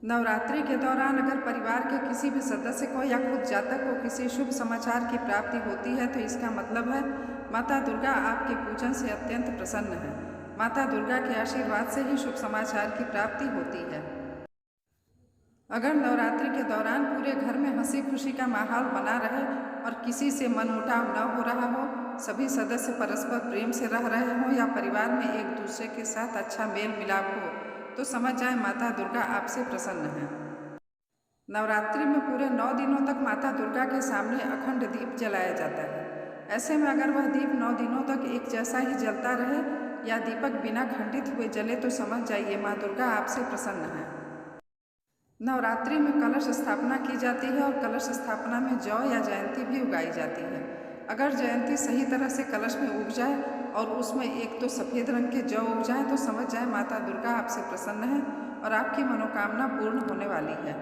नवरात्रि के दौरान अगर परिवार के किसी भी सदस्य को या खुद जातक को किसी शुभ समाचार की प्राप्ति होती है तो इसका मतलब है माता दुर्गा आपके पूजन से अत्यंत प्रसन्न है। माता दुर्गा के आशीर्वाद से ही शुभ समाचार की प्राप्ति होती है। अगर नवरात्रि के दौरान पूरे घर में हंसी खुशी का माहौल बना रहे और किसी से मनमुटाव न हो रहा हो, सभी सदस्य परस्पर प्रेम से रह रहे हों या परिवार में एक दूसरे के साथ अच्छा मेल मिलाप हो, तो समझ जाए माता दुर्गा आपसे प्रसन्न है। नवरात्रि में पूरे 9 दिनों तक माता दुर्गा के सामने अखंड दीप जलाया जाता है। ऐसे में अगर वह दीप 9 दिनों तक एक जैसा ही जलता रहे या दीपक बिना खंडित हुए जले तो समझ जाइए माँ दुर्गा आपसे प्रसन्न है। नवरात्रि में कलश स्थापना की जाती है और कलश स्थापना में जौ या जयंती भी उगाई जाती है। अगर जयंती सही तरह से कलश में उग जाए और उसमें एक तो सफ़ेद रंग के जौ उग जाए तो समझ जाए माता दुर्गा आपसे प्रसन्न है और आपकी मनोकामना पूर्ण होने वाली है।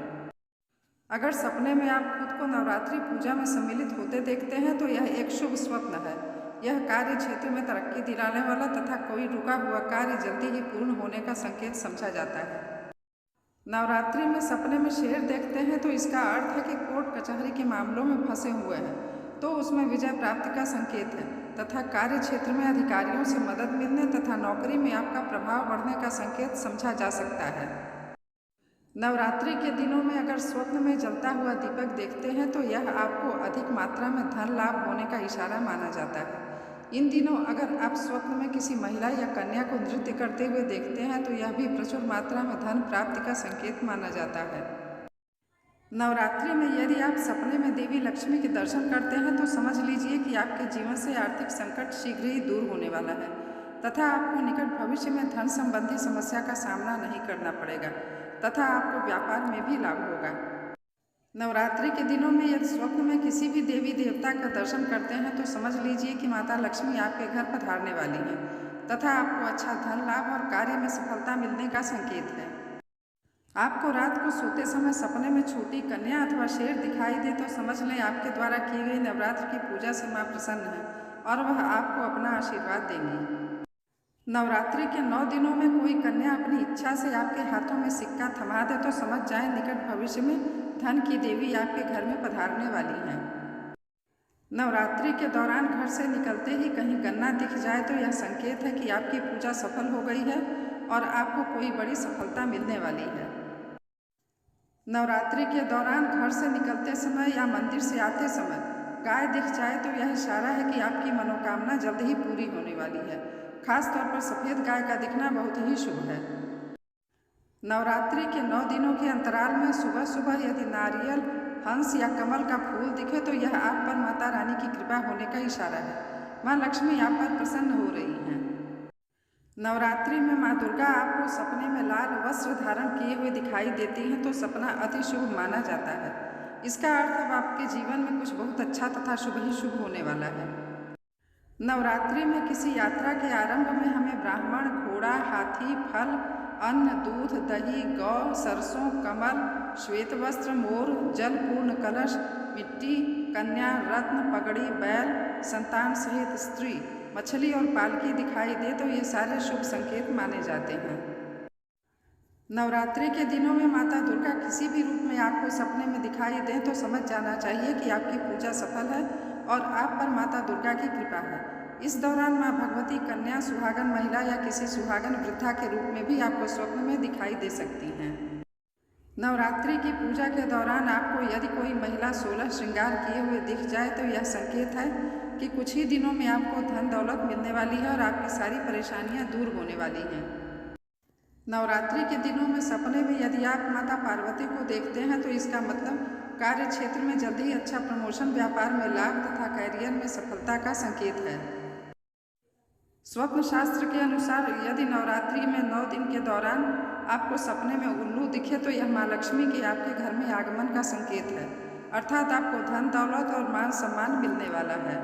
अगर सपने में आप खुद को नवरात्रि पूजा में सम्मिलित होते देखते हैं तो यह एक शुभ स्वप्न है। यह कार्य क्षेत्र में तरक्की दिलाने वाला तथा कोई रुका हुआ कार्य जल्दी ही पूर्ण होने का संकेत समझा जाता है। नवरात्रि में सपने में शेर देखते हैं तो इसका अर्थ है कि कोर्ट कचहरी के मामलों में फंसे हुए हैं तो उसमें विजय प्राप्ति का संकेत है तथा कार्य क्षेत्र में अधिकारियों से मदद मिलने तथा नौकरी में आपका प्रभाव बढ़ने का संकेत समझा जा सकता है। नवरात्रि के दिनों में अगर स्वप्न में जलता हुआ दीपक देखते हैं तो यह आपको अधिक मात्रा में धन लाभ होने का इशारा माना जाता है। इन दिनों अगर आप स्वप्न में किसी महिला या कन्या को नृत्य करते हुए देखते हैं तो यह भी प्रचुर मात्रा में धन प्राप्ति का संकेत माना जाता है। नवरात्रि में यदि आप सपने में देवी लक्ष्मी के दर्शन करते हैं तो समझ लीजिए कि आपके जीवन से आर्थिक संकट शीघ्र ही दूर होने वाला है तथा आपको निकट भविष्य में धन संबंधी समस्या का सामना नहीं करना पड़ेगा तथा आपको व्यापार में भी लाभ होगा। नवरात्रि के दिनों में यदि स्वप्न में किसी भी देवी देवता का दर्शन करते हैं तो समझ लीजिए कि माता लक्ष्मी आपके घर पधारने वाली हैं तथा आपको अच्छा धन लाभ और कार्य में सफलता मिलने का संकेत है। आपको रात को सोते समय सपने में छोटी कन्या अथवा शेर दिखाई दे तो समझ लें आपके द्वारा की गई नवरात्र की पूजा से माँ प्रसन्न है और वह आपको अपना आशीर्वाद देंगी। नवरात्रि के 9 दिनों में कोई कन्या अपनी इच्छा से आपके हाथों में सिक्का थमा दे तो समझ जाएं निकट भविष्य में धन की देवी आपके घर में पधारने वाली हैं। नवरात्रि के दौरान घर से निकलते ही कहीं गन्ना दिख जाए तो यह संकेत है कि आपकी पूजा सफल हो गई है और आपको कोई बड़ी सफलता मिलने वाली है। नवरात्रि के दौरान घर से निकलते समय या मंदिर से आते समय गाय दिख जाए तो यह इशारा है कि आपकी मनोकामना जल्द ही पूरी होने वाली है। खास तौर पर सफ़ेद गाय का दिखना बहुत ही शुभ है। नवरात्रि के 9 दिनों के अंतराल में सुबह सुबह यदि नारियल, हंस या कमल का फूल दिखे तो यह आप पर माता रानी की कृपा होने का इशारा है। माँ लक्ष्मी आप पर प्रसन्न हो रही हैं। नवरात्रि में माँ दुर्गा आपको सपने में लाल वस्त्र धारण किए हुए दिखाई देती हैं तो सपना अति शुभ माना जाता है। इसका अर्थ अब आपके जीवन में कुछ बहुत अच्छा तथा शुभ ही शुभ होने वाला है। नवरात्रि में किसी यात्रा के आरंभ में हमें ब्राह्मण, घोड़ा, हाथी, फल, अन्न, दूध, दही, गौ, सरसों, कमल, श्वेत वस्त्र, मोर, जल पूर्ण कलश, मिट्टी, कन्या, रत्न, पगड़ी, बैल, संतान सहित स्त्री, मछली और पालकी दिखाई दे तो ये सारे शुभ संकेत माने जाते हैं। नवरात्रि के दिनों में माता दुर्गा किसी भी रूप में आपको सपने में दिखाई दें तो समझ जाना चाहिए कि आपकी पूजा सफल है और आप पर माता दुर्गा की कृपा है। इस दौरान माँ भगवती कन्या, सुहागन महिला या किसी सुहागन वृद्धा के रूप में भी आपको स्वप्न में दिखाई दे सकती हैं। नवरात्रि की पूजा के दौरान आपको यदि कोई महिला 16 श्रृंगार किए हुए दिख जाए तो यह संकेत है कि कुछ ही दिनों में आपको धन दौलत मिलने वाली है और आपकी सारी परेशानियाँ दूर होने वाली हैं। नवरात्रि के दिनों में सपने में यदि आप माता पार्वती को देखते हैं तो इसका मतलब कार्य क्षेत्र में जल्द ही अच्छा प्रमोशन, व्यापार में लाभ तथा कैरियर में सफलता का संकेत है। स्वप्न शास्त्र के अनुसार यदि नवरात्रि में 9 दिन के दौरान आपको सपने में उल्लू दिखे तो यह माँ लक्ष्मी के आपके घर में आगमन का संकेत है, अर्थात आपको धन दौलत और मान सम्मान मिलने वाला है।